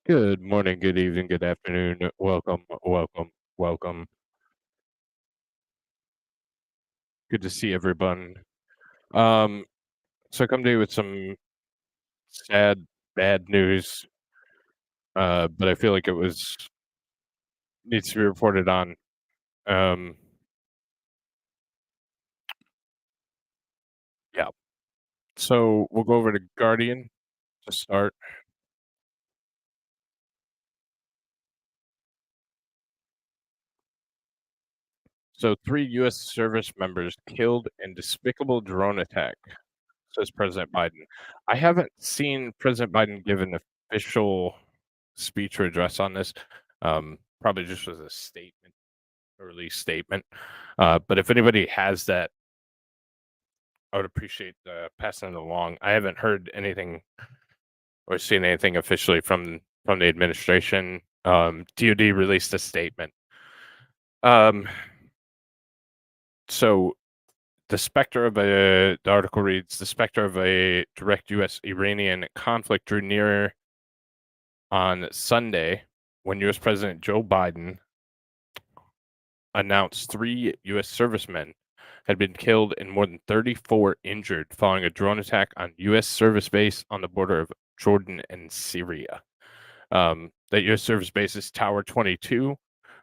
Good morning, good evening, good afternoon. Welcome, welcome, welcome. Good to see everyone. Um, so I come to you with some sad, bad news, but I feel like it was needs to be reported on. Um, yeah. So we'll go over to Guardian to start. So 3 U.S. service members killed in despicable drone attack, says President Biden. I haven't seen President Biden give an official speech or address on this. Probably just was a statement, a release statement. But if anybody has that, I would appreciate passing it along. I haven't heard anything or seen anything officially from the administration. DoD released a statement. Um, so the article reads, the specter of a direct US-Iranian conflict drew nearer on Sunday when US President Joe Biden announced 3 US servicemen had been killed and more than 34 injured following a drone attack on US service base on the border of Jordan and Syria. That US service base is Tower 22.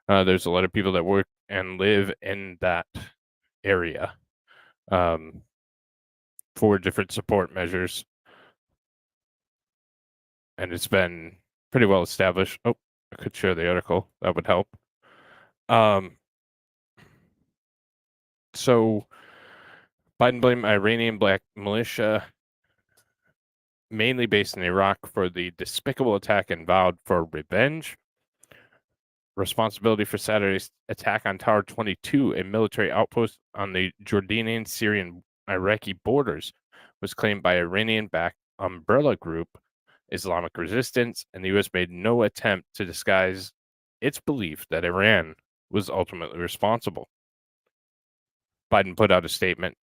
There's a lot of people that work and live in that area for different support measures, and it's been pretty well established. Oh, I could share the article. That would help. Um, so Biden blamed Iranian black militia, mainly based in Iraq, for the despicable attack and vowed for revenge. Responsibility for Saturday's attack on Tower 22, a military outpost on the Jordanian Syrian Iraqi borders, was claimed by Iranian-backed umbrella group Islamic Resistance, and the U.S. made no attempt to disguise its belief that Iran was ultimately responsible. Biden put out a statement.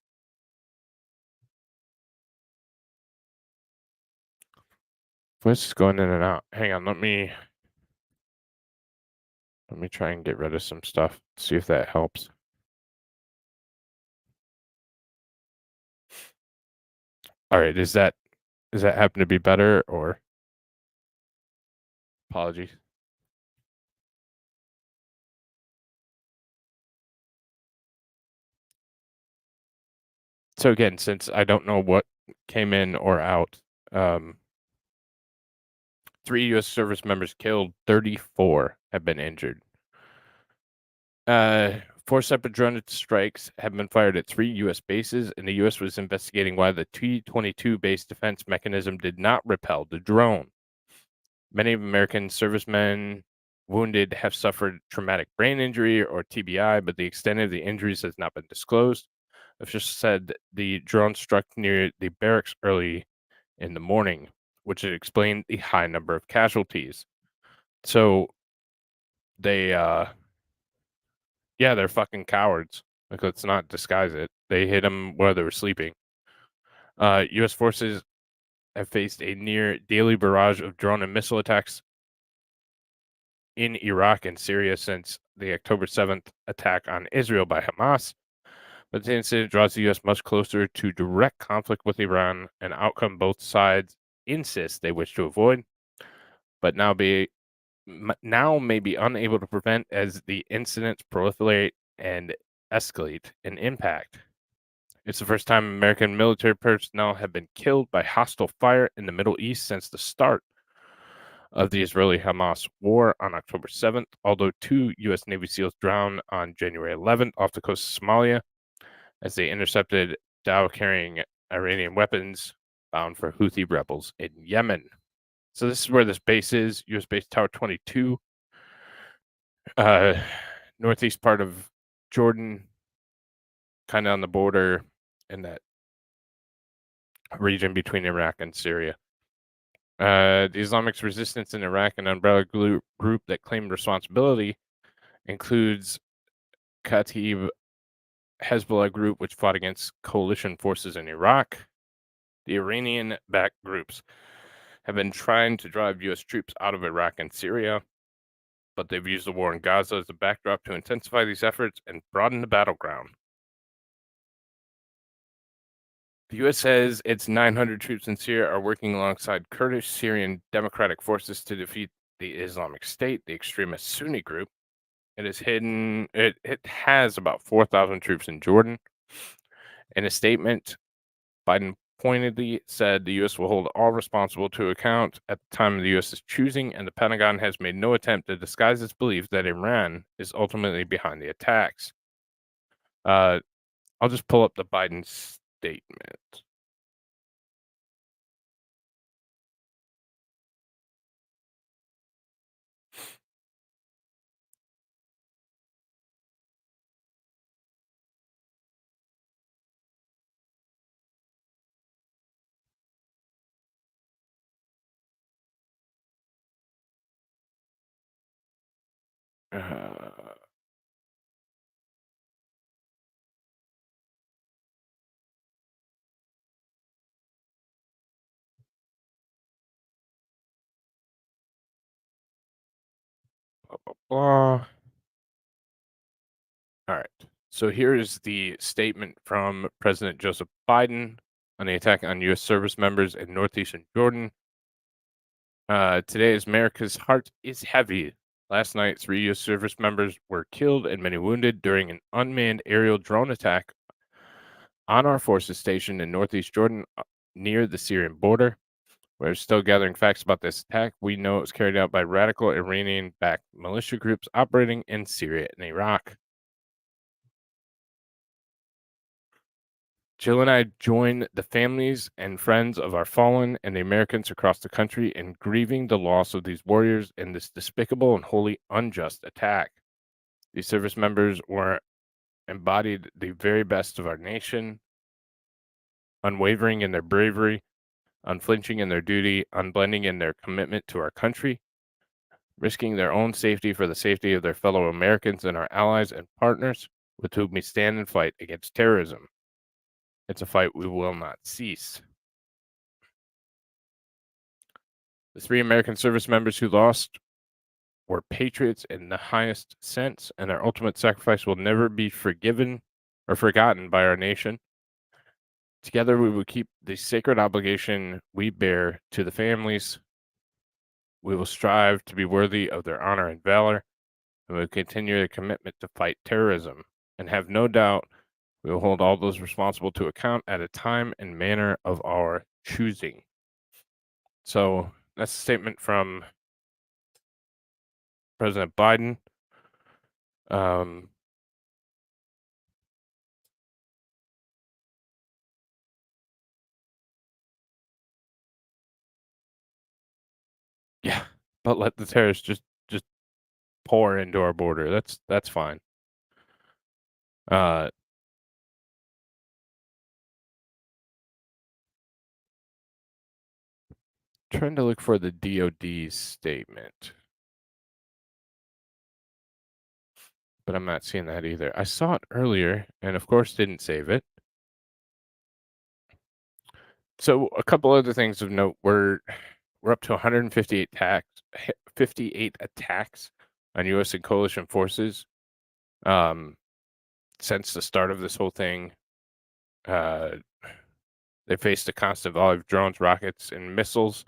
Voice is going in and out. Hang on, let me try and get rid of some stuff. See if that helps. All right, does that happen to be better, or apologies? So again, since I don't know what came in or out, 3 U.S. service members killed, 34 have been injured. 4 separate drone strikes have been fired at 3 U.S. bases, and the U.S. was investigating why the T-22 base defense mechanism did not repel the drone. Many American servicemen wounded have suffered traumatic brain injury or TBI, but the extent of the injuries has not been disclosed. Officials said the drone struck near the barracks early in the morning, which had explained the high number of casualties. So they yeah, they're fucking cowards. Like, let's not disguise it. They hit them while they were sleeping. U.S. forces have faced a near daily barrage of drone and missile attacks in Iraq and Syria since the October 7th attack on Israel by Hamas. But the incident draws the U.S. much closer to direct conflict with Iran, an outcome both sides insist they wish to avoid, but now may be unable to prevent as the incidents proliferate and escalate in impact. It's the first time American military personnel have been killed by hostile fire in the Middle East since the start of the Israeli-Hamas war on October 7th, although 2 U.S. Navy SEALs drowned on January 11th off the coast of Somalia as they intercepted Dow-carrying Iranian weapons bound for Houthi rebels in Yemen. So this is where this base is, U.S. base Tower 22, northeast part of Jordan, kind of on the border in that region between Iraq and Syria. The Islamic Resistance in Iraq, an umbrella group that claimed responsibility, includes Kataib Hezbollah group, which fought against coalition forces in Iraq. The Iranian-backed groups have been trying to drive U.S. troops out of Iraq and Syria, but they've used the war in Gaza as a backdrop to intensify these efforts and broaden the battleground. The U.S. says its 900 troops in Syria are working alongside Kurdish Syrian Democratic Forces to defeat the Islamic State, the extremist Sunni group. It has about 4,000 troops in Jordan. In a statement, Biden pointedly said the U.S. will hold all responsible to account at the time of the U.S.'s choosing, and the Pentagon has made no attempt to disguise its belief that Iran is ultimately behind the attacks. I'll just pull up the Biden statement. Uh, blah, blah, blah. All right. So here is the statement from President Joseph Biden on the attack on U.S. service members in northeastern Jordan. Today, as America's heart is heavy. Last night, 3 U.S. service members were killed and many wounded during an unmanned aerial drone attack on our forces stationed in northeast Jordan near the Syrian border. We're still gathering facts about this attack. We know it was carried out by radical Iranian backed militia groups operating in Syria and Iraq. Jill and I join the families and friends of our fallen and the Americans across the country in grieving the loss of these warriors in this despicable and wholly unjust attack. These service members were embodied the very best of our nation, unwavering in their bravery, unflinching in their duty, unblending in their commitment to our country, risking their own safety for the safety of their fellow Americans and our allies and partners with whom we stand and fight against terrorism. It's a fight we will not cease. The 3 American service members who lost were patriots in the highest sense, and their ultimate sacrifice will never be forgiven or forgotten by our nation. Together, we will keep the sacred obligation we bear to the families. We will strive to be worthy of their honor and valor, and we will continue their commitment to fight terrorism, and have no doubt we will hold all those responsible to account at a time and manner of our choosing. So that's a statement from President Biden. Yeah, but let the terrorists just pour into our border. That's fine. Uh, Trying to look for the DoD statement, but I'm not seeing that either. I saw it earlier, and of course didn't save it. So a couple other things of note: we're up to 58 attacks on U.S. and coalition forces since the start of this whole thing. They faced a constant volley of drones, rockets, and missiles.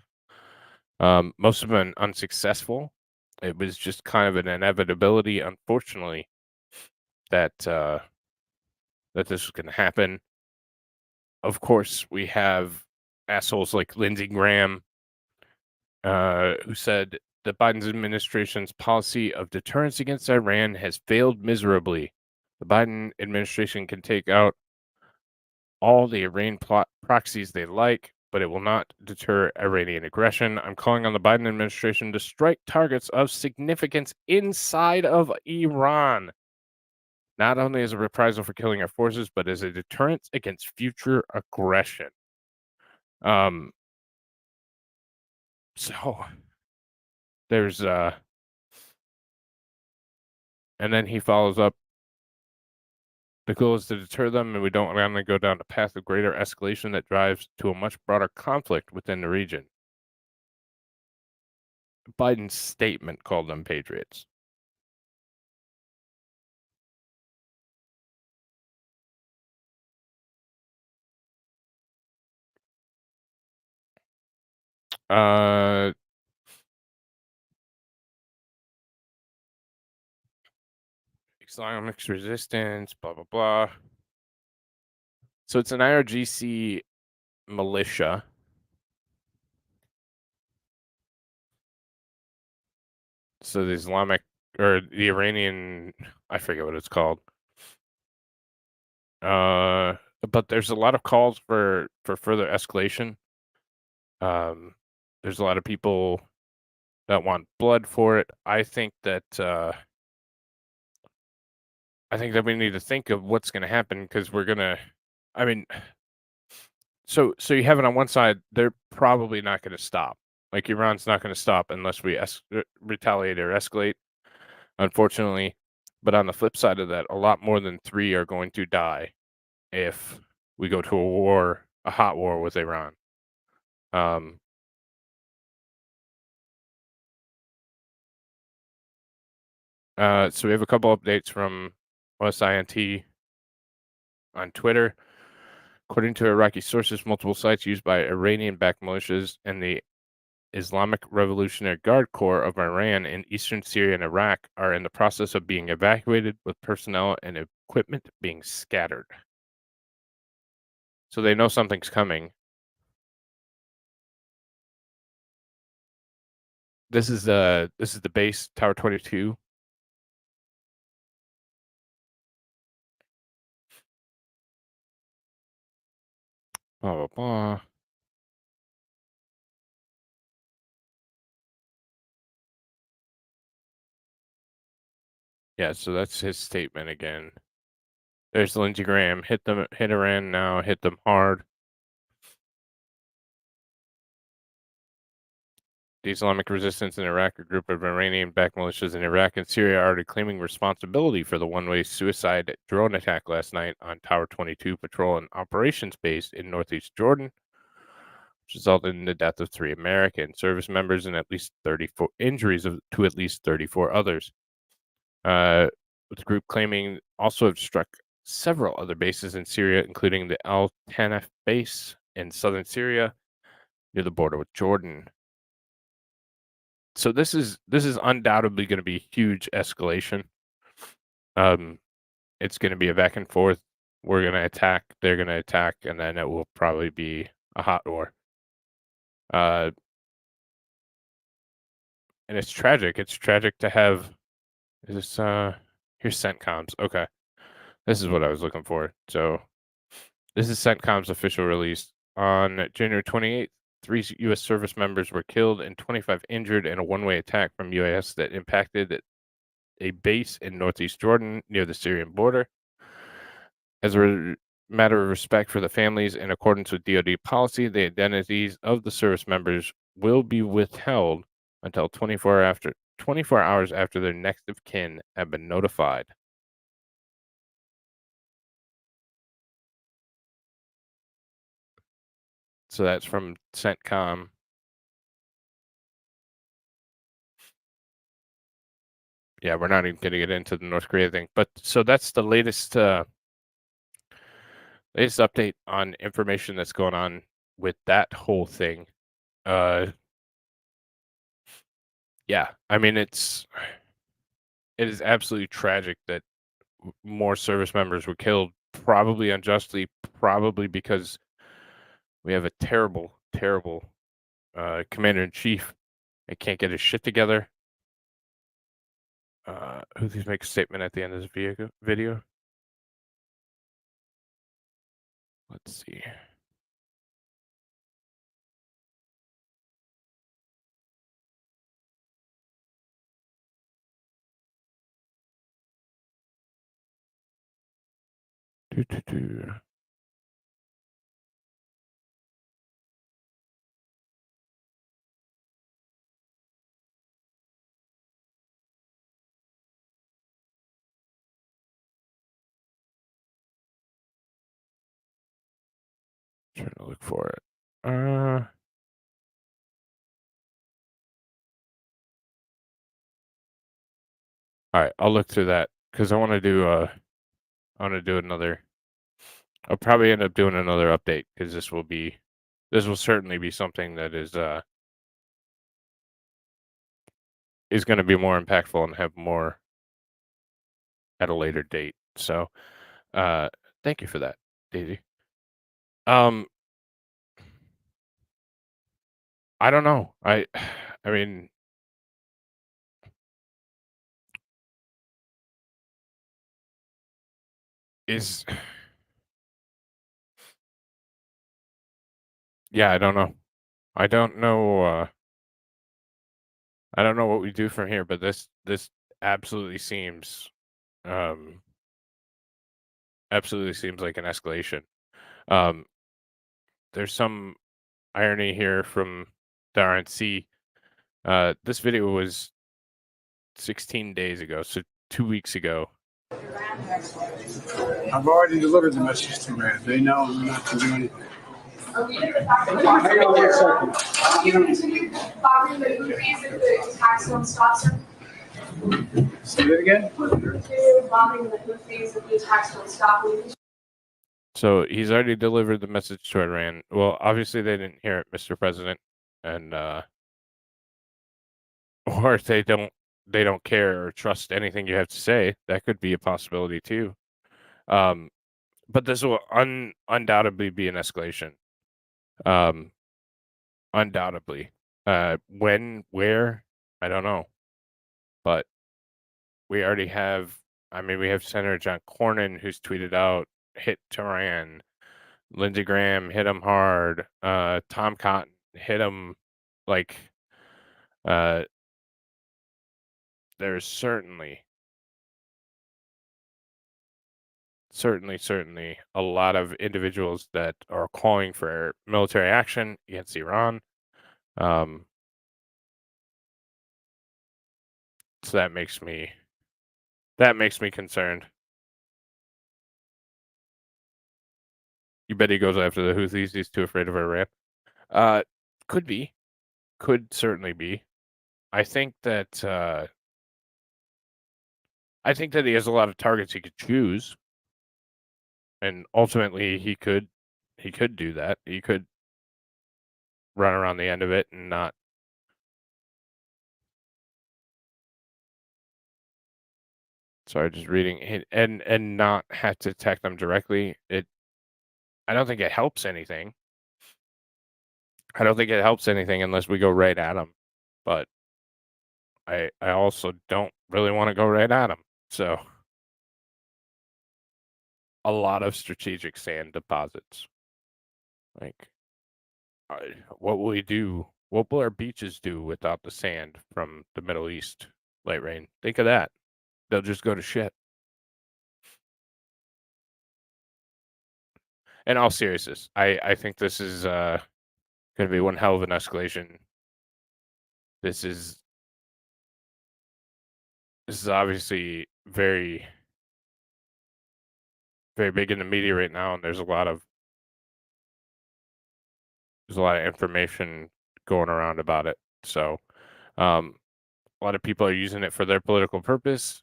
Most of them unsuccessful. It was just kind of an inevitability, unfortunately, that that this was going to happen. Of course, we have assholes like Lindsey Graham, who said the Biden administration's policy of deterrence against Iran has failed miserably. The Biden administration can take out all the Iran proxies they like, but it will not deter Iranian aggression. I'm calling on the Biden administration to strike targets of significance inside of Iran, not only as a reprisal for killing our forces, but as a deterrence against future aggression. So there's and then he follows up. The goal is to deter them, and we don't want to go down a path of greater escalation that drives to a much broader conflict within the region. Biden's statement called them patriots. Uh, Islamic Resistance, blah blah blah. So it's an IRGC militia. So the Islamic or the Iranian, I forget what it's called. Uh, but there's a lot of calls for further escalation. Um, there's a lot of people that want blood for it. I think that we need to think of what's going to happen because we're gonna. I mean, so you have it on one side. They're probably not going to stop. Like Iran's not going to stop unless we retaliate or escalate. Unfortunately, but on the flip side of that, a lot more than 3 are going to die if we go to a war, a hot war with Iran. Um, so we have a couple updates from OSINT on Twitter. According to Iraqi sources, multiple sites used by Iranian-backed militias and the Islamic Revolutionary Guard Corps of Iran in eastern Syria and Iraq are in the process of being evacuated, with personnel and equipment being scattered. So they know something's coming. This is the base, Tower 22. Blah blah blah. Yeah, so that's his statement again. There's Lindsey Graham. Hit Iran now. Hit them hard. The Islamic Resistance in Iraq, a group of Iranian-backed militias in Iraq and Syria, are already claiming responsibility for the one-way suicide drone attack last night on Tower 22 patrol and operations base in northeast Jordan, which resulted in the death of 3 American service members and at least 34 injuries to at least 34 others. With the group claiming also have struck several other bases in Syria, including the Al Tanaf base in southern Syria near the border with Jordan. So this is undoubtedly going to be huge escalation. Um, it's going to be a back and forth. We're going to attack, they're going to attack, and then it will probably be a hot war. Uh, and it's tragic. It's tragic to have is this here's CENTCOM's. Okay. This is what I was looking for. So this is CENTCOM's official release. On January 28th, 3 U.S. service members were killed and 25 injured in a one-way attack from UAS that impacted a base in northeast Jordan near the Syrian border. As a matter of respect for the families, in accordance with DoD policy, the identities of the service members will be withheld until 24 hours after their next of kin have been notified. So that's from CENTCOM. Yeah, we're not even going to get into the North Korea thing, but so that's the latest update on information that's going on with that whole thing. Yeah, I mean it is absolutely tragic that more service members were killed, probably unjustly, probably because we have a terrible, terrible commander in chief that can't get his shit together. Who these make a statement at the end of this video? Let's see. Doo, doo, doo. Trying to look for it. All right, I'll look through that because I want to do another. I'll probably end up doing another update because this will certainly be something that is going to be more impactful and have more at a later date. So, uh, thank you for that, Daisy. Um, I don't know. I mean, is yeah, I don't know. I don't know. I don't know what we do from here, but this absolutely seems um absolutely seems like an escalation. Um, there's some irony here from the RNC. This video was 16 days ago, so 2 weeks ago. I've already delivered the message to Iran. They know not to do anything. Hang on 1 second. You continue bombing the Houthis if the tax don't stop, sir? Say that again? Continue bombing the Houthis if the tax don't stop. So he's already delivered the message to Iran. Well, obviously they didn't hear it, Mr. President, and or they don't care or trust anything you have to say. That could be a possibility too. But this will undoubtedly be an escalation. Undoubtedly. When, where, I don't know. But we already have. I mean, we have Senator John Cornyn who's tweeted out, "Hit Tehran." Lindsey Graham hit him hard. Tom Cotton hit him like. There's certainly a lot of individuals that are calling for military action against Iran. So that makes me concerned. You bet he goes after the Houthis. He's too afraid of Iran. Could certainly be. I think that he has a lot of targets he could choose, and ultimately he could do that. He could run around the end of it and not. Sorry, just reading and not have to attack them directly. I don't think it helps anything. I don't think it helps anything unless we go right at them. But I also don't really want to go right at them. So a lot of strategic sand deposits. Like, what will we do? What will our beaches do without the sand from the Middle East light rain? Think of that. They'll just go to shit. In all seriousness, I think this is going to be one hell of an escalation. This is obviously very, very big in the media right now, and there's a lot of information going around about it. So, a lot of people are using it for their political purpose,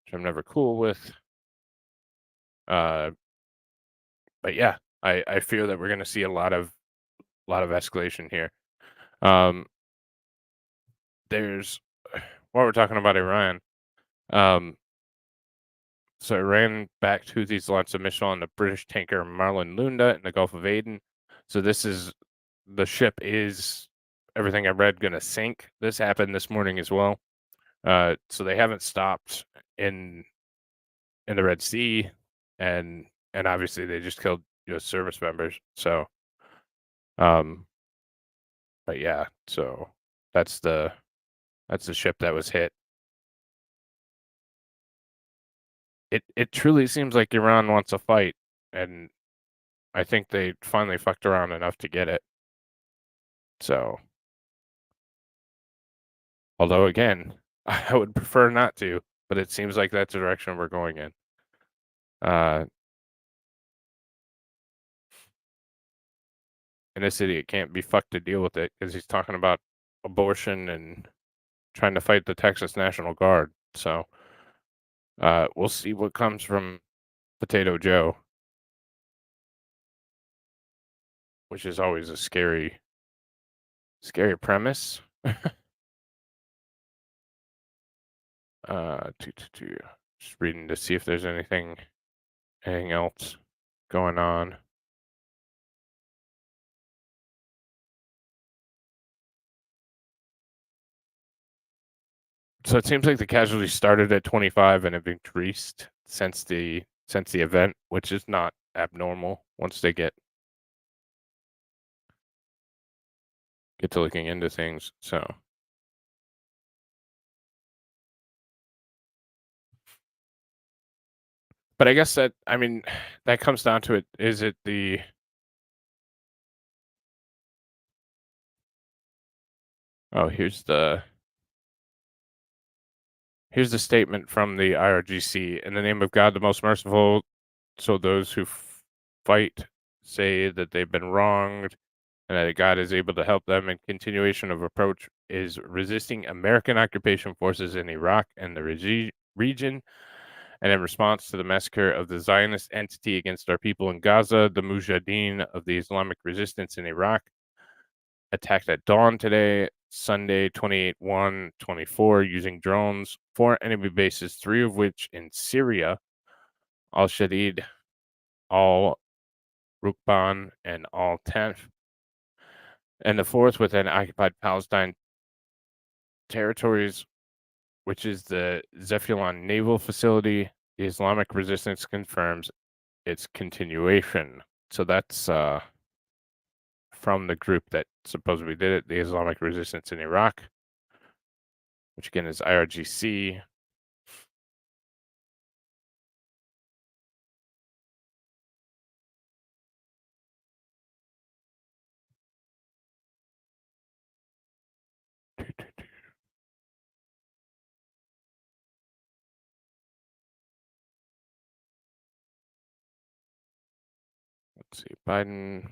which I'm never cool with. But yeah, I fear that we're going to see a lot of escalation here. There's while we're talking about Iran, so Iran backed Houthis launched a missile on the British tanker Marlin Lunda in the Gulf of Aden. So the ship is, everything I read, going to sink. This happened this morning as well. So they haven't stopped in the Red Sea, and obviously they just killed US service members. So, but yeah, so that's the ship that was hit. It truly seems like Iran wants a fight, and I think they finally fucked around enough to get it. So, although again, I would prefer not to, but it seems like that's the direction we're going in. And this idiot can't be fucked to deal with it because he's talking about abortion and trying to fight the Texas National Guard. So, We'll see what comes from Potato Joe, which is always a scary premise. Just reading to see if there's anything else going on. So it seems like the casualties started at 25 and have increased since the event, which is not abnormal once they get to looking into things. So, but I guess that that comes down to it. Is it the here's the statement from the IRGC. In the name of God, the most merciful, so those who fight say that they've been wronged and that God is able to help them. In continuation of approach is resisting American occupation forces in Iraq and the region. And in response to the massacre of the Zionist entity against our people in Gaza, the Mujahideen of the Islamic Resistance in Iraq attacked at dawn today, Sunday, 28/1/24, using drones, 4 enemy bases, 3 of which in Syria, Al-Shadid, Al-Rukban, and Al-Tanf, and the 4th within occupied Palestine territories, which is the Zephyron Naval Facility. The Islamic Resistance confirms its continuation. So that's from the group that supposedly did it, the Islamic Resistance in Iraq, which again is IRGC. Let's see, Biden.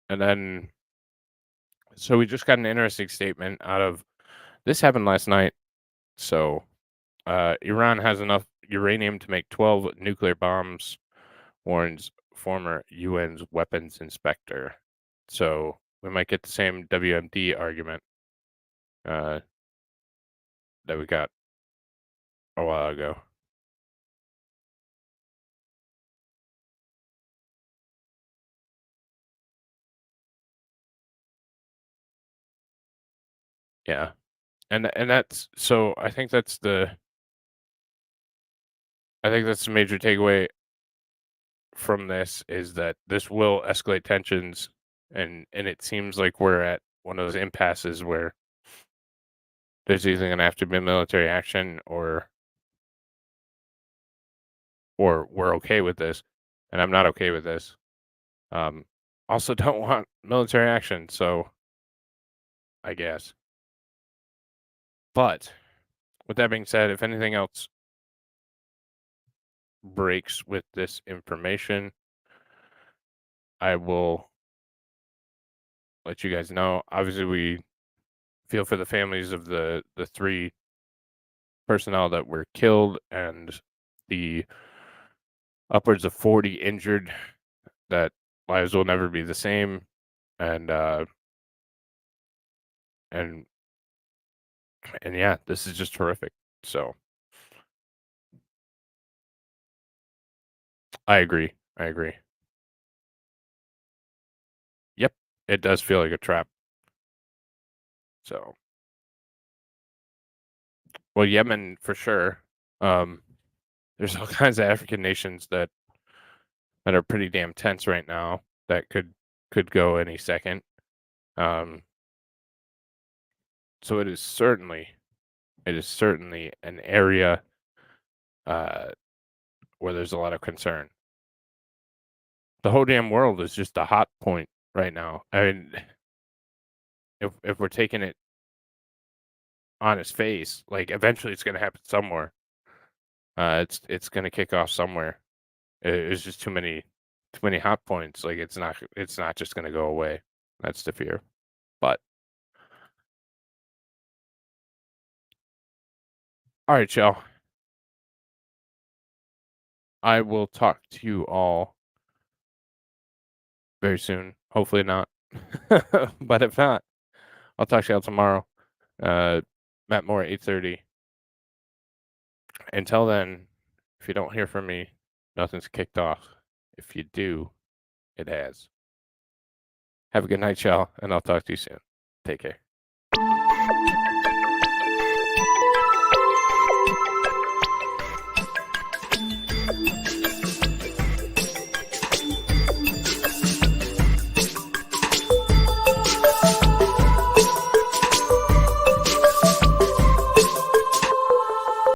And then, so we just got an interesting statement out of this happened last night. So, Iran has enough uranium to make 12 nuclear bombs, warns former UN's weapons inspector. So we might get the same WMD argument that we got a while ago. Yeah. And that's so I think that's the major takeaway from this is that this will escalate tensions, and it seems like we're at one of those impasses where there's either going to have to be military action or we're okay with this, and I'm not okay with this. Also don't want military action, so I guess. But with that being said, if anything else breaks with this information, I will let you guys know. Obviously, we feel for the families of the 3 personnel that were killed and the upwards of 40 injured, that lives will never be the same. And and yeah, this is just horrific. So I agree. Yep, it does feel like a trap. So, well, Yemen for sure. There's all kinds of African nations that are pretty damn tense right now that could go any second. So it is certainly an area where there's a lot of concern. The whole damn world is just a hot point right now. I mean, if we're taking it on its face, like eventually it's going to happen somewhere. It's gonna kick off somewhere. It's just too many hot points. Like it's not just gonna go away. That's the fear. But all right, y'all. I will talk to you all very soon. Hopefully not. But if not, I'll talk to y'all tomorrow. Matt Moore, 8:30. Until then, if you don't hear from me, nothing's kicked off. If you do, it has. Have a good night, y'all, and I'll talk to you soon. Take care.